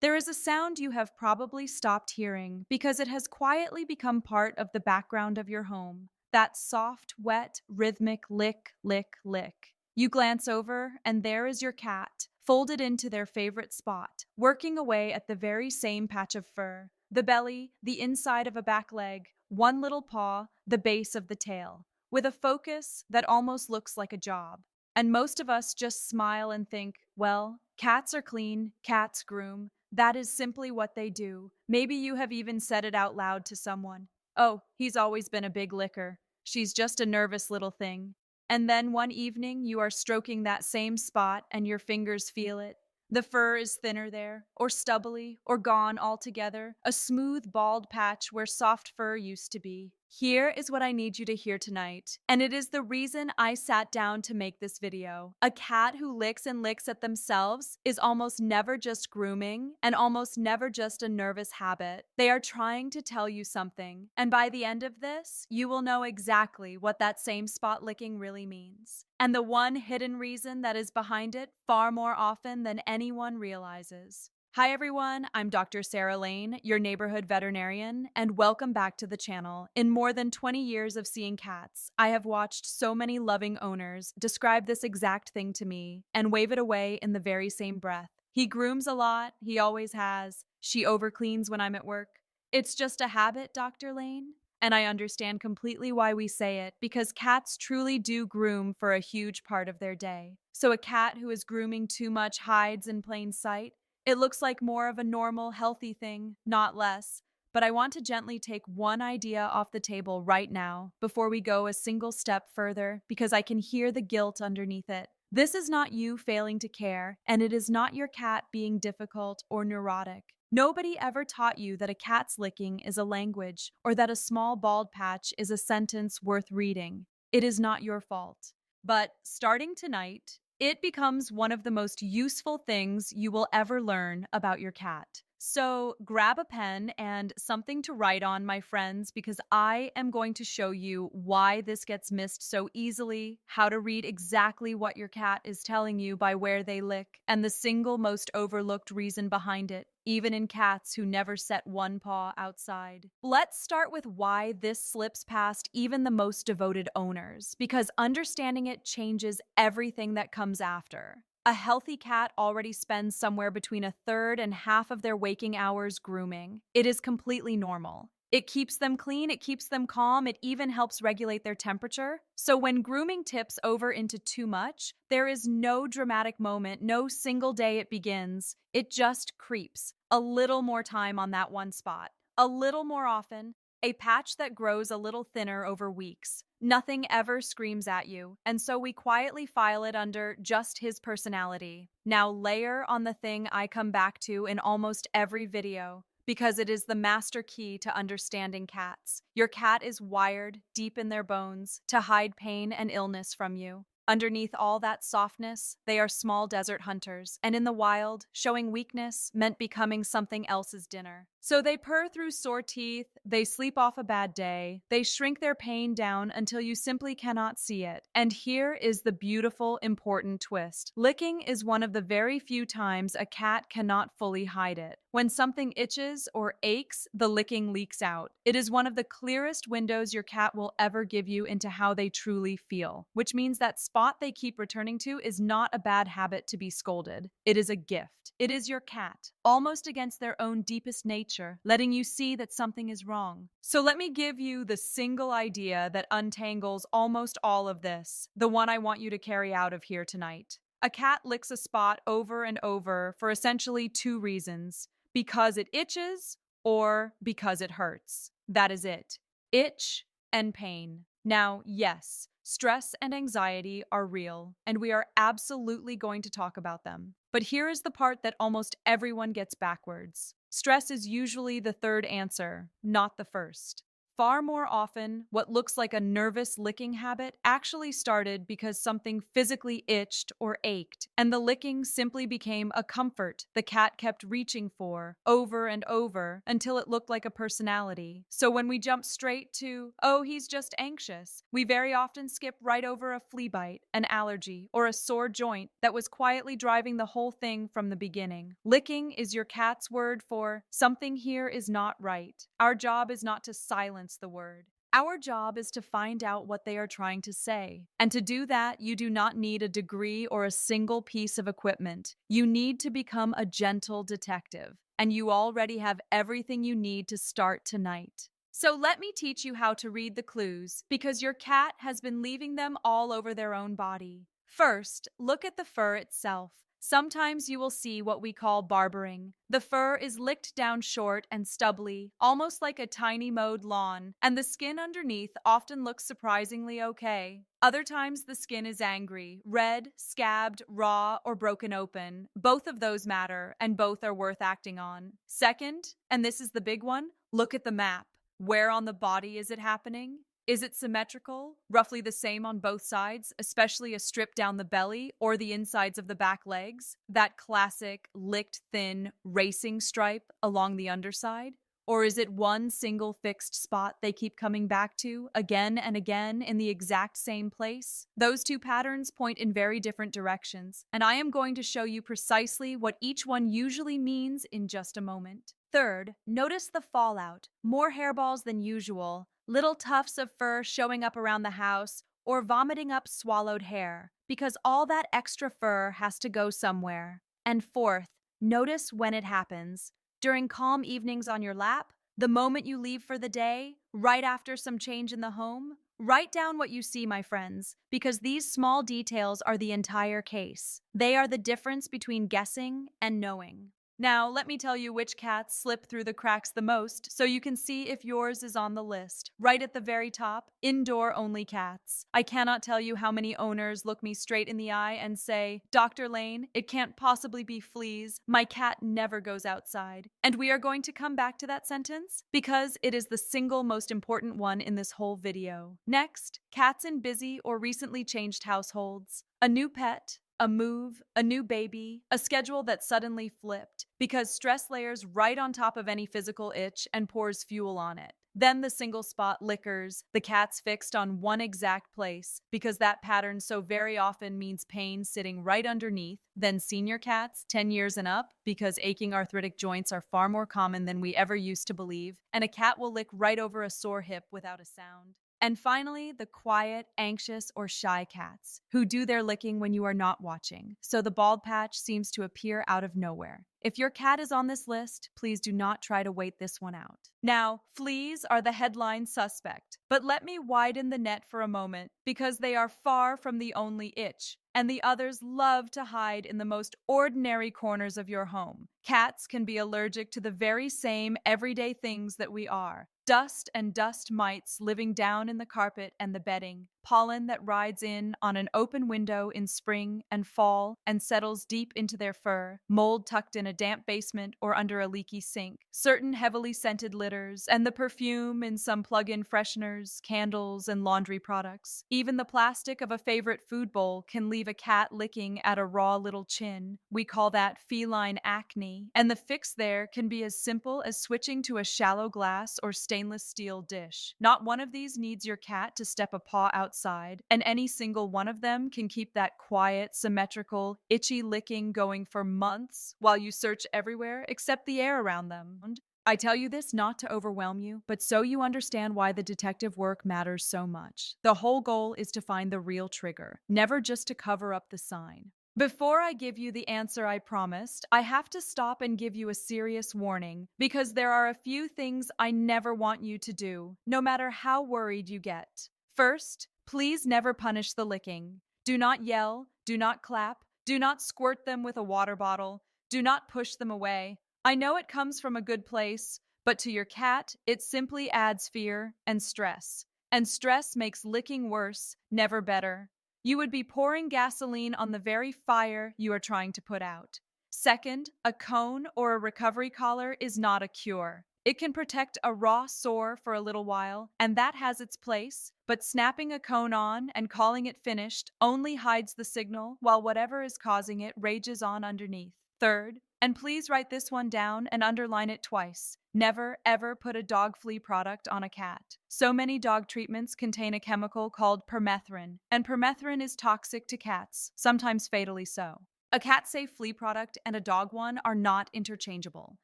There is a sound you have probably stopped hearing because it has quietly become part of the background of your home. That soft, wet, rhythmic lick, lick, lick. You glance over, and there is your cat, folded into their favorite spot, working away at the very same patch of fur. The belly, the inside of a back leg, one little paw, the base of the tail, with a focus that almost looks like a job. And most of us just smile and think, well, cats are clean, cats groom. That is simply what they do. Maybe you have even said it out loud to someone. Oh, he's always been a big licker. She's just a nervous little thing. And then one evening you are stroking that same spot and your fingers feel it. The fur is thinner there, or stubbly, or gone altogether, a smooth, bald patch where soft fur used to be. Here is what I need you to hear tonight, and it is the reason I sat down to make this video. A cat who licks and licks at themselves is almost never just grooming and almost never just a nervous habit. They are trying to tell you something, and by the end of this, you will know exactly what that same spot licking really means. And the one hidden reason that is behind it far more often than anyone realizes. Hi everyone, I'm Dr. Sarah Lane, your neighborhood veterinarian, and welcome back to the channel. In more than 20 years of seeing cats, I have watched so many loving owners describe this exact thing to me and wave it away in the very same breath. He grooms a lot, he always has. She overcleans when I'm at work. It's just a habit, Dr. Lane. And I understand completely why we say it, because cats truly do groom for a huge part of their day. So a cat who is grooming too much hides in plain sight. It looks like more of a normal, healthy thing, not less. But I want to gently take one idea off the table right now before we go a single step further, because I can hear the guilt underneath it. This is not you failing to care, and it is not your cat being difficult or neurotic. Nobody ever taught you that a cat's licking is a language or that a small bald patch is a sentence worth reading. It is not your fault. But starting tonight, it becomes one of the most useful things you will ever learn about your cat. So grab a pen and something to write on, my friends, because I am going to show you why this gets missed so easily, how to read exactly what your cat is telling you by where they lick, and the single most overlooked reason behind it, even in cats who never set one paw outside. Let's start with why this slips past even the most devoted owners, because understanding it changes everything that comes after. A healthy cat already spends somewhere between a third and half of their waking hours grooming. It is completely normal. It keeps them clean, it keeps them calm, it even helps regulate their temperature. So when grooming tips over into too much, there is no dramatic moment, no single day it begins. It just creeps. A little more time on that one spot. A little more often. A patch that grows a little thinner over weeks. Nothing ever screams at you, and so we quietly file it under just his personality. Now layer on the thing I come back to in almost every video, because it is the master key to understanding cats. Your cat is wired, deep in their bones, to hide pain and illness from you. Underneath all that softness, they are small desert hunters, and in the wild, showing weakness meant becoming something else's dinner. So they purr through sore teeth, they sleep off a bad day, they shrink their pain down until you simply cannot see it. And here is the beautiful, important twist. Licking is one of the very few times a cat cannot fully hide it. When something itches or aches, the licking leaks out. It is one of the clearest windows your cat will ever give you into how they truly feel, which means that spot they keep returning to is not a bad habit to be scolded. It is a gift. It is your cat, almost against their own deepest nature, letting you see that something is wrong. So let me give you the single idea that untangles almost all of this, the one I want you to carry out of here tonight. A cat licks a spot over and over for essentially two reasons: because it itches or because it hurts. That is it. Itch and pain. Now, yes, stress and anxiety are real, and we are absolutely going to talk about them. But here is the part that almost everyone gets backwards. Stress is usually the third answer, not the first. Far more often, what looks like a nervous licking habit actually started because something physically itched or ached, and the licking simply became a comfort the cat kept reaching for over and over until it looked like a personality. So when we jump straight to, oh, he's just anxious, we very often skip right over a flea bite, an allergy, or a sore joint that was quietly driving the whole thing from the beginning. Licking is your cat's word for something here is not right. Our job is not to silence the word. Our job is to find out what they are trying to say. And to do that, you do not need a degree or a single piece of equipment. You need to become a gentle detective. And you already have everything you need to start tonight. So let me teach you how to read the clues, because your cat has been leaving them all over their own body. First, look at the fur itself. Sometimes you will see what we call barbering. The fur is licked down short and stubbly, almost like a tiny mowed lawn, and the skin underneath often looks surprisingly okay. Other times the skin is angry, red, scabbed, raw, or broken open. Both of those matter, and both are worth acting on. Second, and this is the big one, look at the map. Where on the body is it happening? Is it symmetrical, roughly the same on both sides, especially a strip down the belly or the insides of the back legs? That classic, licked thin, racing stripe along the underside? Or is it one single fixed spot they keep coming back to again and again in the exact same place? Those two patterns point in very different directions, and I am going to show you precisely what each one usually means in just a moment. Third, notice the fallout, more hairballs than usual, little tufts of fur showing up around the house, or vomiting up swallowed hair, because all that extra fur has to go somewhere. And fourth, notice when it happens. During calm evenings on your lap, the moment you leave for the day, right after some change in the home. Write down what you see, my friends, because these small details are the entire case. They are the difference between guessing and knowing. Now, let me tell you which cats slip through the cracks the most so you can see if yours is on the list. Right at the very top, indoor-only cats. I cannot tell you how many owners look me straight in the eye and say, Dr. Lane, it can't possibly be fleas. My cat never goes outside. And we are going to come back to that sentence because it is the single most important one in this whole video. Next, cats in busy or recently changed households. A new pet, a move, a new baby, a schedule that suddenly flipped because stress layers right on top of any physical itch and pours fuel on it. Then the single spot lickers, the cat's fixed on one exact place because that pattern so very often means pain sitting right underneath. Then senior cats, 10 years and up, because aching arthritic joints are far more common than we ever used to believe, and a cat will lick right over a sore hip without a sound. And finally, the quiet, anxious, or shy cats, who do their licking when you are not watching, so the bald patch seems to appear out of nowhere. If your cat is on this list, please do not try to wait this one out. Now, fleas are the headline suspect, but let me widen the net for a moment, because they are far from the only itch, and the others love to hide in the most ordinary corners of your home. Cats can be allergic to the very same everyday things that we are. Dust and dust mites living down in the carpet and the bedding, pollen that rides in on an open window in spring and fall and settles deep into their fur, mold tucked in a damp basement or under a leaky sink, certain heavily scented litters, and the perfume in some plug-in fresheners, candles, and laundry products. Even the plastic of a favorite food bowl can leave a cat licking at a raw little chin. We call that feline acne, and the fix there can be as simple as switching to a shallow glass or stainless steel dish. Not one of these needs your cat to step a paw outside, and any single one of them can keep that quiet, symmetrical, itchy licking going for months while you search everywhere except the air around them. I tell you this not to overwhelm you, but so you understand why the detective work matters so much. The whole goal is to find the real trigger, never just to cover up the sign. Before I give you the answer I promised, I have to stop and give you a serious warning, because there are a few things I never want you to do, no matter how worried you get. First, please never punish the licking. Do not yell, do not clap, do not squirt them with a water bottle, do not push them away. I know it comes from a good place, but to your cat, it simply adds fear and stress. And stress makes licking worse, never better. You would be pouring gasoline on the very fire you are trying to put out. Second, a cone or a recovery collar is not a cure. It can protect a raw sore for a little while, and that has its place, but snapping a cone on and calling it finished only hides the signal while whatever is causing it rages on underneath. Third, and please write this one down and underline it twice. Never, ever put a dog flea product on a cat. So many dog treatments contain a chemical called permethrin, and permethrin is toxic to cats, sometimes fatally so. A cat-safe flea product and a dog one are not interchangeable.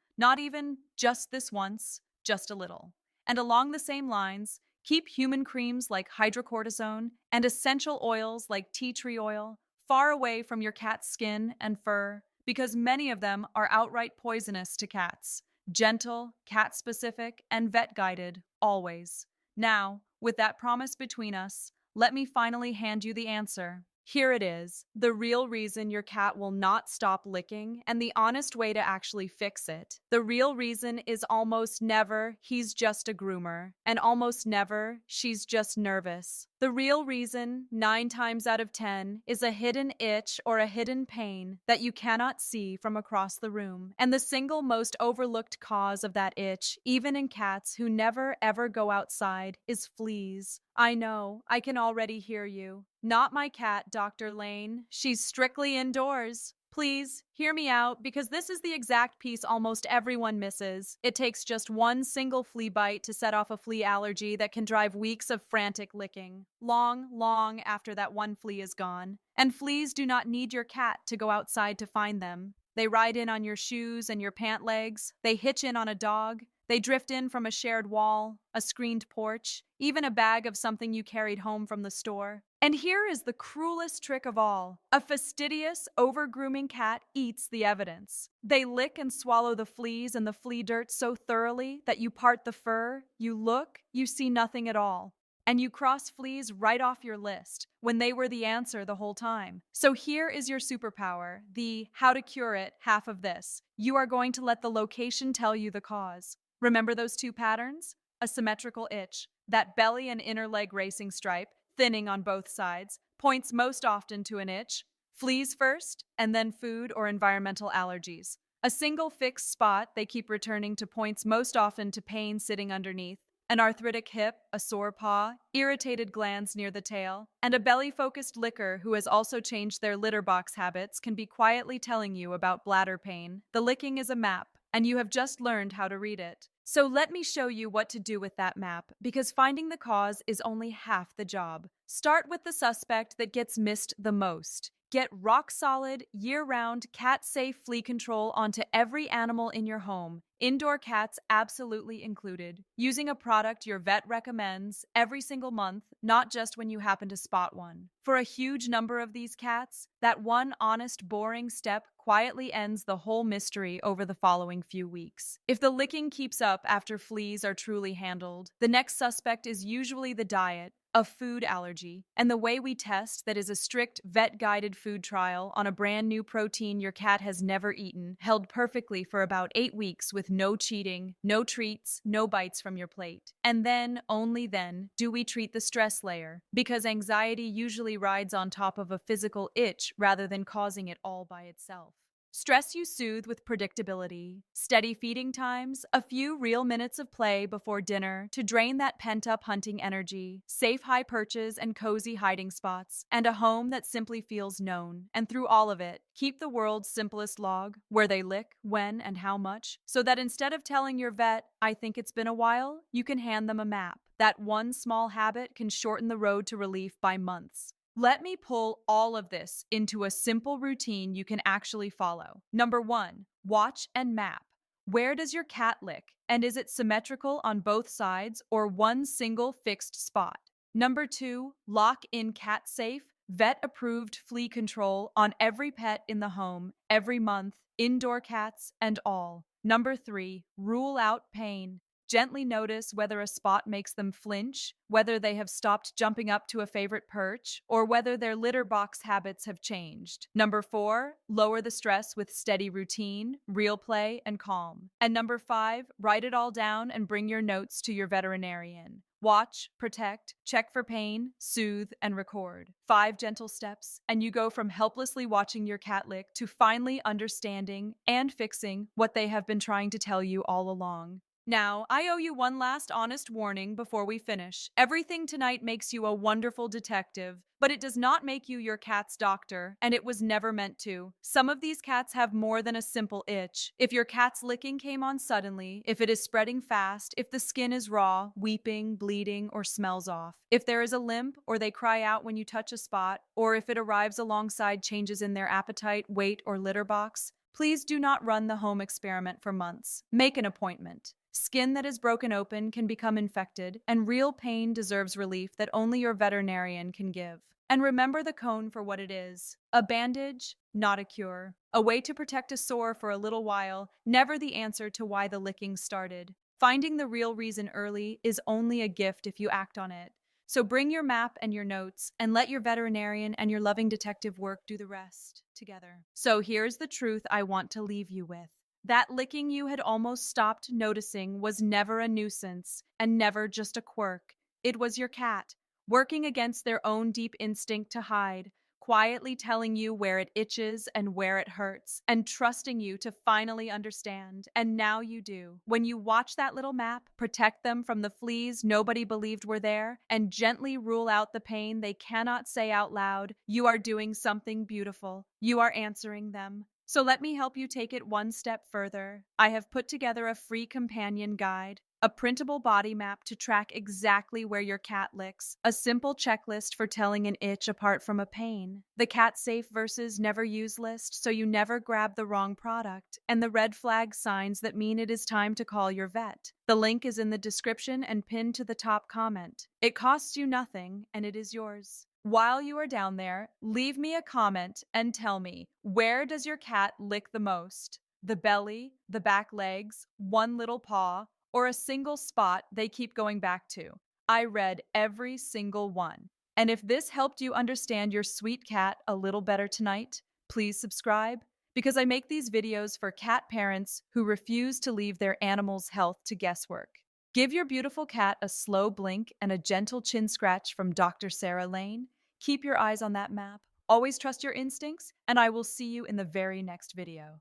Not even just this once, just a little. And along the same lines, keep human creams like hydrocortisone and essential oils like tea tree oil far away from your cat's skin and fur because many of them are outright poisonous to cats. Gentle, cat specific, and vet guided, always. Now, with that promise between us, let me finally hand you the answer. Here it is, the real reason your cat will not stop licking and the honest way to actually fix it. The real reason is almost never he's just a groomer, and almost never she's just nervous. The real reason, 9 times out of 10, is a hidden itch or a hidden pain that you cannot see from across the room. And the single most overlooked cause of that itch, even in cats who never ever go outside, is fleas. I know, I can already hear you. Not my cat, Dr. Lane. She's strictly indoors. Please, hear me out, because this is the exact piece almost everyone misses. It takes just one single flea bite to set off a flea allergy that can drive weeks of frantic licking. Long after that one flea is gone. And fleas do not need your cat to go outside to find them. They ride in on your shoes and your pant legs. They hitch in on a dog. They drift in from a shared wall, a screened porch, even a bag of something you carried home from the store. And here is the cruelest trick of all. A fastidious, over-grooming cat eats the evidence. They lick and swallow the fleas and the flea dirt so thoroughly that you part the fur, you look, you see nothing at all. And you cross fleas right off your list, when they were the answer the whole time. So here is your superpower, the how to cure it half of this. You are going to let the location tell you the cause. Remember those 2 patterns? A symmetrical itch, that belly and inner leg racing stripe, thinning on both sides, points most often to an itch. Fleas first, and then food or environmental allergies. A single fixed spot they keep returning to points most often to pain sitting underneath. An arthritic hip, a sore paw, irritated glands near the tail, and a belly-focused licker who has also changed their litter box habits can be quietly telling you about bladder pain. The licking is a map, and you have just learned how to read it. So let me show you what to do with that map, because finding the cause is only half the job. Start with the suspect that gets missed the most. Get rock-solid, year-round, cat-safe flea control onto every animal in your home, indoor cats absolutely included, using a product your vet recommends every single month, not just when you happen to spot one. For a huge number of these cats, that one honest, boring step quietly ends the whole mystery over the following few weeks. If the licking keeps up after fleas are truly handled, the next suspect is usually the diet, a food allergy, and the way we test that is a strict vet-guided food trial on a brand new protein your cat has never eaten, held perfectly for about 8 weeks with no cheating, no treats, no bites from your plate. And then, only then, do we treat the stress layer, because anxiety usually rides on top of a physical itch rather than causing it all by itself. Stress you soothe with predictability, steady feeding times, a few real minutes of play before dinner to drain that pent-up hunting energy, safe high perches and cozy hiding spots, and a home that simply feels known. And through all of it, keep the world's simplest log, where they lick, when, and how much, so that instead of telling your vet, "I think it's been a while," you can hand them a map. That one small habit can shorten the road to relief by months. Let me pull all of this into a simple routine you can actually follow. Number 1, watch and map. Where does your cat lick? And is it symmetrical on both sides or one single fixed spot? Number 2, lock in cat safe, vet-approved flea control on every pet in the home, every month, indoor cats and all. Number 3, rule out pain. Gently notice whether a spot makes them flinch, whether they have stopped jumping up to a favorite perch, or whether their litter box habits have changed. Number 4, lower the stress with steady routine, real play, and calm. And number 5, write it all down and bring your notes to your veterinarian. Watch, protect, check for pain, soothe, and record. 5 gentle steps, and you go from helplessly watching your cat lick to finally understanding and fixing what they have been trying to tell you all along. Now, I owe you one last honest warning before we finish. Everything tonight makes you a wonderful detective, but it does not make you your cat's doctor, and it was never meant to. Some of these cats have more than a simple itch. If your cat's licking came on suddenly, if it is spreading fast, if the skin is raw, weeping, bleeding, or smells off, if there is a limp or they cry out when you touch a spot, or if it arrives alongside changes in their appetite, weight, or litter box, please do not run the home experiment for months. Make an appointment. Skin that is broken open can become infected, and real pain deserves relief that only your veterinarian can give. And remember the cone for what it is: a bandage, not a cure. A way to protect a sore for a little while, never the answer to why the licking started. Finding the real reason early is only a gift if you act on it. So bring your map and your notes, and let your veterinarian and your loving detective work do the rest together. So here's the truth I want to leave you with. That licking you had almost stopped noticing was never a nuisance and never just a quirk. It was your cat, working against their own deep instinct to hide, quietly telling you where it itches and where it hurts, and trusting you to finally understand. And now you do. When you watch that little map, protect them from the fleas nobody believed were there, and gently rule out the pain they cannot say out loud, you are doing something beautiful. You are answering them. So let me help you take it one step further. I have put together a free companion guide, a printable body map to track exactly where your cat licks, a simple checklist for telling an itch apart from a pain, the cat safe versus never use list so you never grab the wrong product, and the red flag signs that mean it is time to call your vet. The link is in the description and pinned to the top comment. It costs you nothing, and it is yours. While you are down there, leave me a comment and tell me, where does your cat lick the most? The belly, the back legs, one little paw, or a single spot they keep going back to? I read every single one. And if this helped you understand your sweet cat a little better tonight, please subscribe, because I make these videos for cat parents who refuse to leave their animal's health to guesswork. Give your beautiful cat a slow blink and a gentle chin scratch from Dr. Sarah Lane. Keep your eyes on that map. Always trust your instincts, and I will see you in the very next video.